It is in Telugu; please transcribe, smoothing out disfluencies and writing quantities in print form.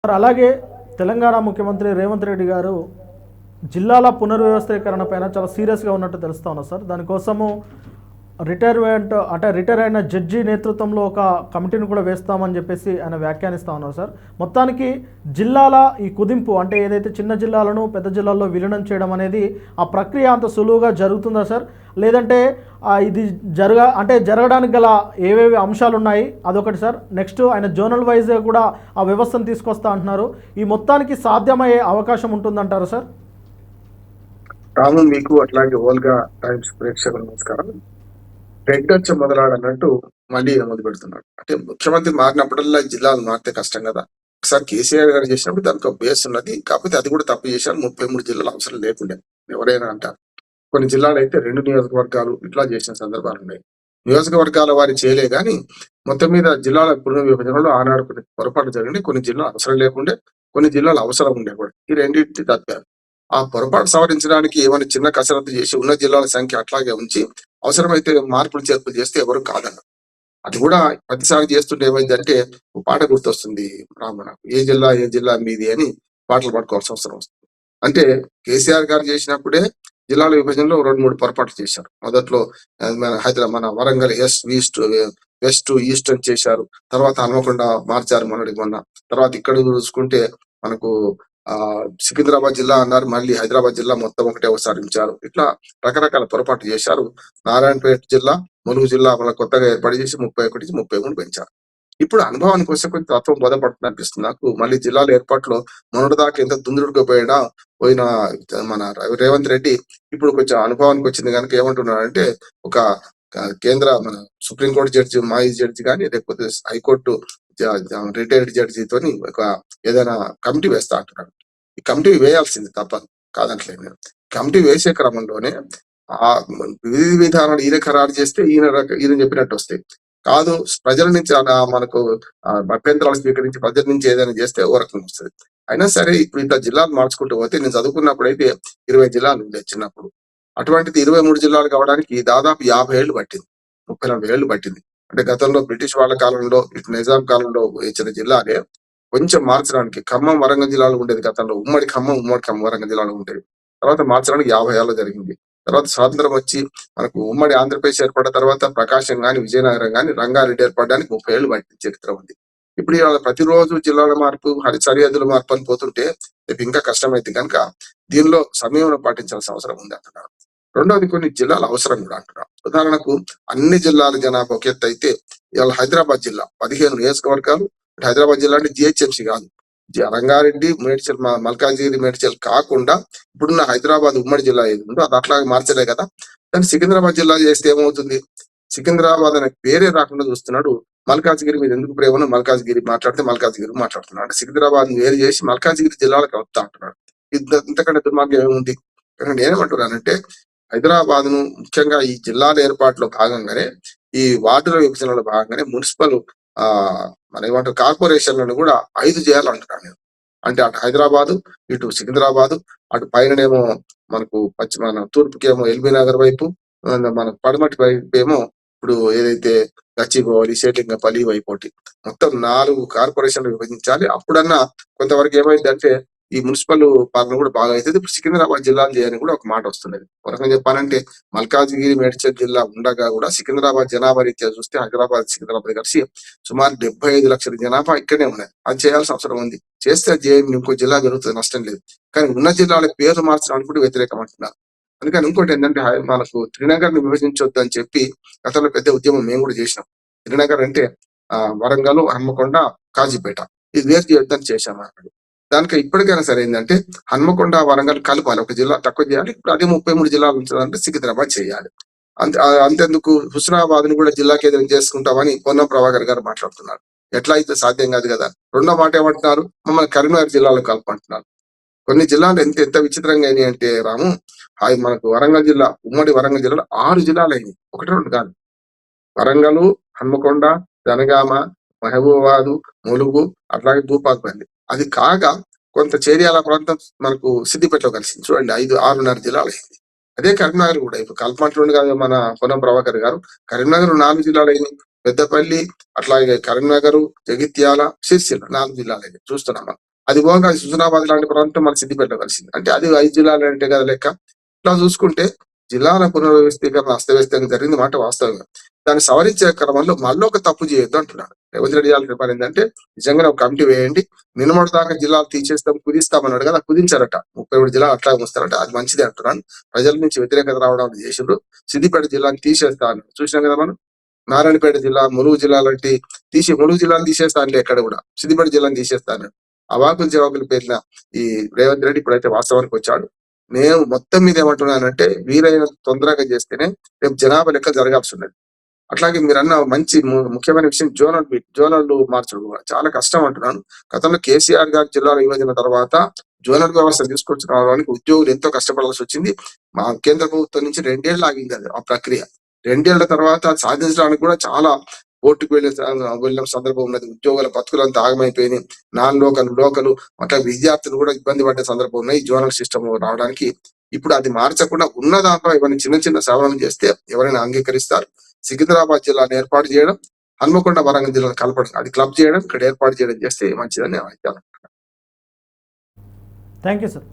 అలాగే తెలంగాణ ముఖ్యమంత్రి రేవంత్ రెడ్డి గారు జిల్లాల పునర్వ్యవస్థీకరణ పైన చాలా సీరియస్గా ఉన్నట్టు తెలుస్తా ఉన్నా సార్. దానికోసము రిటైర్ అయిన జడ్జి నేతృత్వంలో ఒక కమిటీని కూడా వేస్తామని చెప్పేసి ఆయన వ్యాఖ్యానిస్తూ ఉన్నారు సార్. మొత్తానికి జిల్లాల ఈ కుదింపు అంటే ఏదైతే చిన్న జిల్లాలను పెద్ద జిల్లాల్లో విలీనం చేయడం అనేది ఆ ప్రక్రియ అంత సులువుగా జరుగుతుందా సార్, లేదంటే ఇది జరగడానికి గల ఏవేవి అంశాలు ఉన్నాయి అదొకటి సార్. నెక్స్ట్ ఆయన జోనల్ వైజ్గా కూడా ఆ వ్యవస్థను తీసుకొస్తా అంటున్నారు. ఈ మొత్తానికి సాధ్యమయ్యే అవకాశం ఉంటుందంటారు సార్? రాము, మీకు అట్లాగే ఓల్గా టైమ్స్ ప్రేక్షకులు నమస్కారం. రెడ్డొచ్చ మొదలాడన్నట్టు మళ్ళీ మొదలు పెడుతున్నాడు. అంటే ముఖ్యమంత్రి మారినప్పుడల్లా జిల్లాలు మారితే కష్టం కదా. ఒకసారి కేసీఆర్ గారు చేసినప్పుడు దానికి ఒక బేస్ ఉన్నది. కాకపోతే అది కూడా తప్పు చేశారు. 33 జిల్లాలు అవసరం లేకుండే ఎవరైనా అంటారు. కొన్ని జిల్లాలు అయితే 2 నియోజకవర్గాలు ఇట్లా చేసిన సందర్భాలు ఉన్నాయి. నియోజకవర్గాల వారి చేయలే గాని మొత్తం మీద జిల్లాల పునర్విభజనలో ఆనాడు కొన్ని పొరపాటు జరిగింది. కొన్ని జిల్లాలు అవసరం లేకుండే, కొన్ని జిల్లాలు అవసరం ఉండే కూడా. ఈ రెండింటిని తప్పారు. ఆ పొరపాటు సవరించడానికి ఏమైనా చిన్న కసరత్తు చేసి ఉన్న జిల్లాల సంఖ్య అట్లాగే ఉంచి అవసరమైతే మార్పులు చేర్పులు చేస్తే ఎవరు కాదన్నారు. అది కూడా ప్రతిసారి చేస్తుంటే ఏమైందంటే ఒక పాట గుర్తొస్తుంది రామణ, ఏ జిల్లా మీది అని పాటలు పాడుకోవాల్సిన అవసరం వస్తుంది. అంటే కేసీఆర్ గారు చేసినప్పుడే జిల్లాల విభజనలో 2-3 పొరపాట్లు చేశారు. మొదట్లో మన వరంగల్ వెస్ట్ ఈస్ట్ అని చేశారు. తర్వాత హన్మకొండ మార్చారు మొన్న. తర్వాత ఇక్కడ చూసుకుంటే మనకు సికింద్రాబాద్ జిల్లా అన్నారు, మళ్ళీ హైదరాబాద్ జిల్లా మొత్తం ఒకటే అవసరించారు. ఇట్లా రకరకాల పొరపాటు చేశారు. నారాయణపేట జిల్లా, ములుగు జిల్లా మన కొత్తగా ఏర్పాటు చేసి 31 నుంచి 33 పెంచారు. ఇప్పుడు అనుభవానికి వస్తే కొంచెం తత్వం బోధపడుతుంది అనిపిస్తుంది నాకు. మళ్ళీ జిల్లాల ఏర్పాటులో మొన్నటిదాకా ఎంత దుందుడుగా పోయిన మన రేవంత్ రెడ్డి ఇప్పుడు కొంచెం అనుభవానికి వచ్చింది కనుక ఏమంటున్నాడంటే ఒక కేంద్ర మన సుప్రీంకోర్టు జడ్జి, మాజీ జడ్జి కానీ లేకపోతే హైకోర్టు రిటైర్డ్ జడ్జితోని ఒక ఏదైనా కమిటీ వేస్తా అంటున్నాడు. ఈ కమిటీ వేయాల్సింది తప్పదు, కాదంటలేదు నేను. కమిటీ వేసే క్రమంలోనే ఆ విధి విధానాలు ఈయన ఖరారు చేస్తే ఈయన చెప్పినట్టు వస్తాయి. కాదు ప్రజల నుంచి మనకు అభ్యంతరాలు స్వీకరించి ప్రజల నుంచి ఏదైనా చేస్తే ఓ రకంగా వస్తుంది. అయినా సరే ఇప్పుడు ఇంత జిల్లాలు మార్చుకుంటూ పోతే, నేను చదువుకున్నప్పుడు అయితే 20 జిల్లాలు ఉండే చిన్నప్పుడు. అటువంటిది 23 జిల్లాలు కావడానికి దాదాపు 50 ఏళ్ళు పట్టింది, 30-40 ఏళ్ళు పట్టింది. అంటే గతంలో బ్రిటిష్ వాళ్ళ కాలంలో, ఇటు నిజాం కాలంలో ఇచ్చిన జిల్లానే కొంచెం మార్చడానికి ఖమ్మం వరంగల్ జిల్లాలో ఉండేది. గతంలో ఉమ్మడి ఖమ్మం వరంగల్ జిల్లాలో ఉండేది. తర్వాత మార్చడానికి 50 ఏళ్ళు జరిగింది. తర్వాత స్వాతంత్రం వచ్చి మనకు ఉమ్మడి ఆంధ్రప్రదేశ్ ఏర్పడిన తర్వాత ప్రకాశం గాని, విజయనగరం గాని, రంగారెడ్డి ఏర్పడడానికి 30 ఏళ్ళు పట్టిన చరిత్ర ఉంది. ఇప్పుడు ఇవాళ ప్రతిరోజు జిల్లాల మార్పు, సరిహద్దుల మార్పు అని పోతుంటే రేపు ఇంకా కష్టమైంది కనుక దీనిలో సమయం పాటించాల్సిన అవసరం ఉంది అంటున్నారు. రెండవది, కొన్ని జిల్లాల అవసరం కూడా అంటున్నారు. ఉదాహరణకు అన్ని జిల్లాల జనాభా ఒక ఎత్తు అయితే, ఇవాళ హైదరాబాద్ జిల్లా 15 నియోజకవర్గాలు. హైదరాబాద్ జిల్లా అంటే జిహెచ్ఎంసీ కాదు, రంగారెడ్డి, మేడ్చల్, మల్కాజ్గిరి, మేడ్చల్ కాకుండా ఇప్పుడున్న హైదరాబాద్ ఉమ్మడి జిల్లా ఏది ఉందో అది అట్లాగే మార్చలే కదా. దాన్ని సికింద్రాబాద్ జిల్లా చేస్తే ఏమవుతుంది? సికింద్రాబాద్ అనే పేరే రాకుండా చూస్తున్నాడు. మల్కాజ్గిరి మీద ఎందుకు ప్రేమను మల్కాజ్గిరి మాట్లాడుతున్నాడు. అంటే సికింద్రాబాద్ వేరు చేసి మల్కాజ్గిరి జిల్లాలకు వస్తా అంటున్నాడు. ఇంతకంటే దుర్మార్గం ఏముంది? నేనేమంటున్నానంటే హైదరాబాద్ ను ముఖ్యంగా ఈ జిల్లాల ఏర్పాటులో భాగంగానే, ఈ వార్డుల విభజనలో భాగంగానే మున్సిపల్ మన ఏమంటారు కార్పొరేషన్లను కూడా 5 చేయాలంటున్నాను నేను. అంటే అటు హైదరాబాదు, ఇటు సికింద్రాబాదు, అటు పైననేమో మనకు మన తూర్పుకేమో ఎల్బీ నగర్ వైపు, మన పడమటి వైపు ఏమో ఇప్పుడు ఏదైతే గచ్చిబౌలి, శేటింగపల్లి వైపోటి మొత్తం 4 కార్పొరేషన్లు విభజించాలి. అప్పుడన్నా కొంతవరకు ఏమైందంటే ఈ మున్సిపల్ పాలన కూడా బాగా అవుతుంది. ఇప్పుడు సికింద్రాబాద్ జిల్లాలు చేయని కూడా ఒక మాట వస్తున్నది. ఒక రకంగా చెప్పాలంటే మల్కాజ్గిరి, మేడ్చల్ జిల్లా ఉండగా కూడా సికింద్రాబాద్ జనాభా రీత్యా చూస్తే సికింద్రాబాద్ కలిసి సుమారు 75 లక్షల జనాభా ఇక్కడనే ఉన్నాయి. అది చేయాల్సిన అవసరం ఉంది. చేస్తే ఇంకో జిల్లా జరుగుతుంది, నష్టం లేదు. కానీ ఉన్న జిల్లాల పేర్లు మార్చడానికి కూడా వ్యతిరేకం అంటున్నారు. అందుకని ఇంకోటి ఏంటంటే మనకు త్రినగర్ ని విభజించొద్దు అని చెప్పి గతంలో పెద్ద ఉద్యమం మేము కూడా చేసినాం. త్రినగర్ అంటే వరంగల్, హన్మకొండ, కాజీపేట ఇది వేరు చేయొద్దని చేశాం అన్నాడు. దానికి ఇప్పటికైనా సరే ఏంటంటే హన్మకొండ, వరంగల్ కలపాలి, ఒక జిల్లా తక్కువ చేయాలి. ఇప్పుడు అదే 33 జిల్లాలు ఉంచాలంటే సికింద్రాబాద్ చేయాలి. అంతేందుకు హుస్నాబాద్ ని కూడా జిల్లా కేంద్రం చేసుకుంటామని పొన్నం ప్రభాకర్ గారు మాట్లాడుతున్నారు. ఎట్లా అయితే సాధ్యం కాదు కదా. రెండో మాట ఏమంటున్నారు, మమ్మల్ని కరీంనగర్ జిల్లాలో కలపంటున్నారు. కొన్ని జిల్లాలు ఎంత విచిత్రంగా అయినాయి అంటే రాము, మనకు వరంగల్ జిల్లా, ఉమ్మడి వరంగల్ జిల్లాలో 6 జిల్లాలు అయినాయి, 1-2 కాదు. వరంగల్, హన్మకొండ, జనగామ, మహబూబాబాదు, ములుగు, అట్లాగే భూపాలపల్లి. అది కాగా కొంత చేర్యాల ప్రాంతం మనకు సిద్దిపేటలో కలిసింది. చూడండి 5-6.5 జిల్లాలు అయింది. అదే కరీంనగర్ కూడా ఇప్పుడు కల్పంటుండే కాదు మన పొన్నం ప్రభాకర్ గారు. కరీంనగర్ 4 జిల్లాలు అయింది. పెద్దపల్లి, అట్లాగే కరీంనగర్, జగిత్యాల, సిరిసిల్ల 4 జిల్లాలు అయింది చూస్తున్నాం. అది పోగా హుజురాబాద్ లాంటి ప్రాంతం మన సిద్దిపేట కలిసింది. అంటే అది 5 జిల్లాలు అంటే కదా లెక్క. ఇట్లా చూసుకుంటే జిల్లాల పునర్వ్యవస్థీకరణ అస్తవ్యస్తంగా జరిగింది మాట వాస్తవంగా. దాన్ని సవరించే క్రమంలో మళ్ళొక తప్పు చేయొద్దు అంటున్నాడు. రేవంత్ రెడ్డి చేయాల్సిన పని ఏంటంటే నిజంగానే ఒక కమిటీ వేయండి. నిన్నమొన్నటి దాకా జిల్లాలు తీసేస్తాం, కుదిస్తామన్నాడు కదా, కుదించారట. 37 జిల్లాలు అట్లా ఉంచుతారట. అది మంచిదే అంటున్నాను. ప్రజల నుంచి వ్యతిరేకత రావడం చేసిండ్రు. సిద్దిపేట జిల్లాని తీసేస్తాను చూసినాం కదా మనం. నారాయణపేట జిల్లా, ములుగు జిల్లా లాంటి ములుగు జిల్లాను తీసేస్తానులే ఎక్కడ కూడా, సిద్దిపేట జిల్లాను తీసేస్తాను. అవాకులు జవాకులు పేరిన ఈ రేవంత్ రెడ్డి ఇప్పుడైతే వాస్తవానికి వచ్చాడు. నేను మొత్తం మీద ఏమంటున్నానంటే వీలైన తొందరగా చేస్తేనే రేపు జనాభా లెక్క జరగాల్సి ఉన్నది. అట్లాగే మీరు అన్న మంచి ముఖ్యమైన విషయం జోనల్ మార్చడం కూడా చాలా కష్టం అంటున్నాను. గతంలో కేసీఆర్ గారి జిల్లాల విభజన తర్వాత జోనల్ వ్యవస్థ తీసుకొచ్చుకోవడానికి ఉద్యోగులు ఎంతో కష్టపడాల్సి వచ్చింది. మా కేంద్ర ప్రభుత్వం నుంచి 2 ఏళ్ళు ఆగింది అది ఆ ప్రక్రియ. 2 ఏళ్ల తర్వాత అది సాధించడానికి కూడా చాలా కోర్టుకు వెళ్ళిన సందర్భం ఉన్నది. ఉద్యోగుల బతుకులంతా ఆగమైపోయినాయి. లోకలు అట్లా విద్యార్థులు కూడా ఇబ్బంది పడ్డ సందర్భం ఉన్నాయి జోనల్ సిస్టమ్ రావడానికి. ఇప్పుడు అది మార్చకుండా ఉన్న దాంట్లో ఇవన్నీ చిన్న చిన్న సవరణలు చేస్తే ఎవరైనా అంగీకరిస్తారు. సికింద్రాబాద్ జిల్లాను ఏర్పాటు చేయడం, హన్మకొండ వరంగల్ జిల్లాను కలపడం, అది క్లబ్ చేయడం, ఇక్కడ ఏర్పాటు చేయడం చేస్తే మంచిదని నేను థ్యాంక్ యూ సార్.